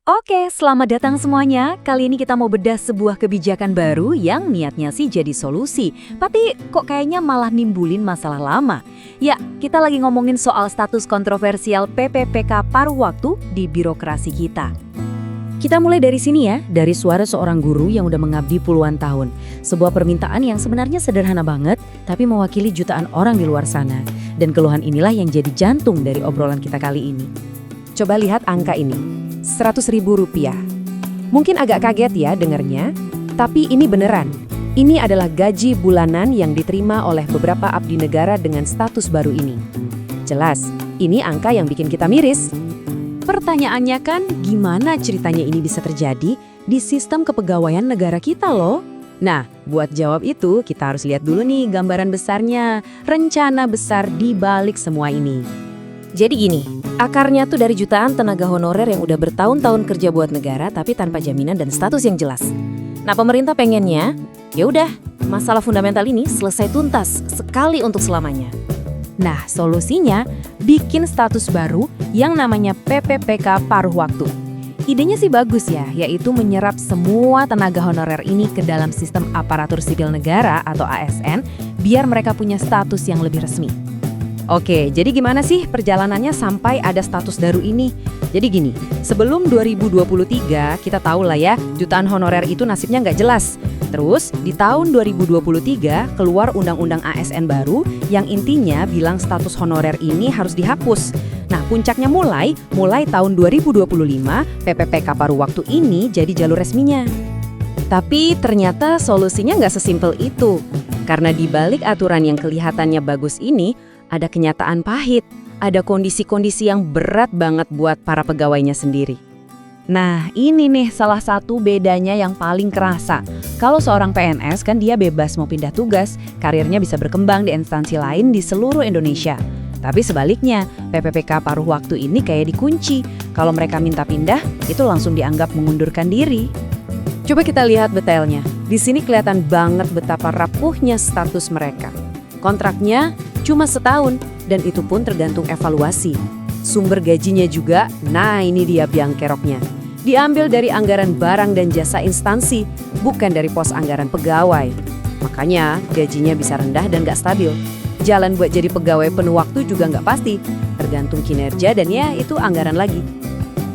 Oke, selamat datang semuanya. Kali ini kita mau bedah sebuah kebijakan baru yang niatnya sih jadi solusi, tapi kok kayaknya malah nimbulin masalah lama. Ya, kita lagi ngomongin soal status kontroversial PPPK paruh waktu di birokrasi kita. Kita mulai dari sini ya, dari suara seorang guru yang udah mengabdi puluhan tahun. Sebuah permintaan yang sebenarnya sederhana banget, tapi mewakili jutaan orang di luar sana. Dan keluhan inilah yang jadi jantung dari obrolan kita kali ini. Coba lihat angka ini. Rp100.000. Mungkin agak kaget ya dengernya, tapi ini beneran. Ini adalah gaji bulanan yang diterima oleh beberapa abdi negara dengan status baru ini. Jelas, ini angka yang bikin kita miris. Pertanyaannya kan, gimana ceritanya ini bisa terjadi di sistem kepegawaian negara kita loh? Nah, buat jawab itu kita harus lihat dulu nih gambaran besarnya, rencana besar di balik semua ini. Jadi gini, akarnya tuh dari jutaan tenaga honorer yang udah bertahun-tahun kerja buat negara tapi tanpa jaminan dan status yang jelas. Nah, pemerintah pengennya, ya udah, masalah fundamental ini selesai tuntas sekali untuk selamanya. Nah, solusinya bikin status baru yang namanya PPPK paruh waktu. Idenya sih bagus ya, yaitu menyerap semua tenaga honorer ini ke dalam sistem aparatur sipil negara atau ASN biar mereka punya status yang lebih resmi. Oke, jadi gimana sih perjalanannya sampai ada status baru ini? Jadi gini, sebelum 2023 kita tahu lah ya, jutaan honorer itu nasibnya nggak jelas. Terus di tahun 2023 keluar undang-undang ASN baru yang intinya bilang status honorer ini harus dihapus. Nah, puncaknya mulai tahun 2025 PPPK paruh waktu ini jadi jalur resminya. Tapi ternyata solusinya nggak sesimpel itu. Karena di balik aturan yang kelihatannya bagus ini, ada kenyataan pahit, ada kondisi-kondisi yang berat banget buat para pegawainya sendiri. Nah, ini nih salah satu bedanya yang paling kerasa. Kalau seorang PNS kan dia bebas mau pindah tugas, karirnya bisa berkembang di instansi lain di seluruh Indonesia. Tapi sebaliknya, PPPK paruh waktu ini kayak dikunci. Kalau mereka minta pindah, itu langsung dianggap mengundurkan diri. Coba kita lihat detailnya. Di sini kelihatan banget betapa rapuhnya status mereka. Kontraknya cuma setahun, dan itu pun tergantung evaluasi. Sumber gajinya juga, nah ini dia biang keroknya. Diambil dari anggaran barang dan jasa instansi, bukan dari pos anggaran pegawai. Makanya gajinya bisa rendah dan gak stabil. Jalan buat jadi pegawai penuh waktu juga gak pasti, tergantung kinerja dan ya itu anggaran lagi.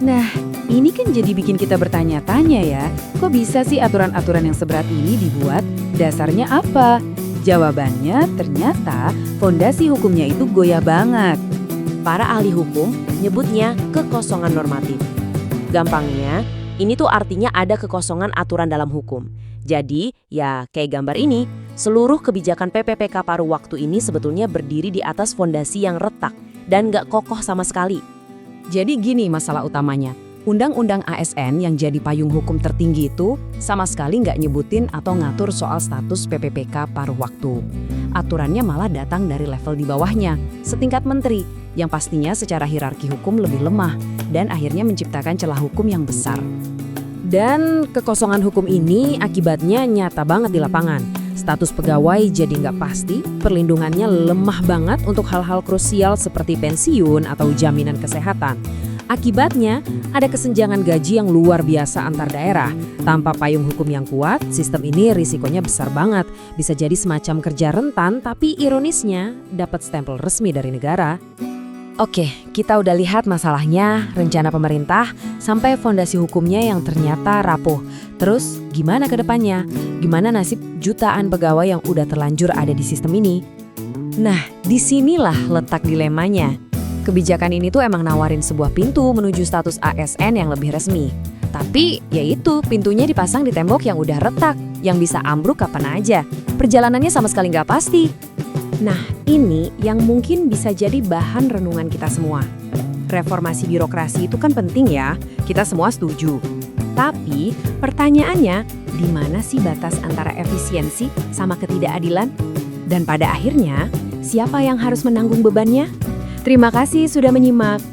Nah, ini kan jadi bikin kita bertanya-tanya ya, kok bisa sih aturan-aturan yang seberat ini dibuat? Dasarnya apa? Jawabannya ternyata fondasi hukumnya itu goyah banget. Para ahli hukum nyebutnya kekosongan normatif. Gampangnya, ini tuh artinya ada kekosongan aturan dalam hukum. Jadi, ya kayak gambar ini, seluruh kebijakan PPPK paruh waktu ini sebetulnya berdiri di atas fondasi yang retak dan nggak kokoh sama sekali. Jadi gini masalah utamanya. Undang-undang ASN yang jadi payung hukum tertinggi itu sama sekali nggak nyebutin atau ngatur soal status PPPK paruh waktu. Aturannya malah datang dari level di bawahnya, setingkat menteri, yang pastinya secara hierarki hukum lebih lemah dan akhirnya menciptakan celah hukum yang besar. Dan kekosongan hukum ini akibatnya nyata banget di lapangan. Status pegawai jadi nggak pasti, perlindungannya lemah banget untuk hal-hal krusial seperti pensiun atau jaminan kesehatan. Akibatnya, ada kesenjangan gaji yang luar biasa antar daerah. Tanpa payung hukum yang kuat, sistem ini risikonya besar banget. Bisa jadi semacam kerja rentan, tapi ironisnya dapat stempel resmi dari negara. Oke, kita udah lihat masalahnya, rencana pemerintah, sampai fondasi hukumnya yang ternyata rapuh. Terus, gimana ke depannya? Gimana nasib jutaan pegawai yang udah terlanjur ada di sistem ini? Nah, disinilah letak dilemanya. Kebijakan ini tuh emang nawarin sebuah pintu menuju status ASN yang lebih resmi. Tapi ya itu, pintunya dipasang di tembok yang udah retak, yang bisa ambruk kapan aja. Perjalanannya sama sekali nggak pasti. Nah, ini yang mungkin bisa jadi bahan renungan kita semua. Reformasi birokrasi itu kan penting ya, kita semua setuju. Tapi pertanyaannya, di mana sih batas antara efisiensi sama ketidakadilan? Dan pada akhirnya, siapa yang harus menanggung bebannya? Terima kasih sudah menyimak.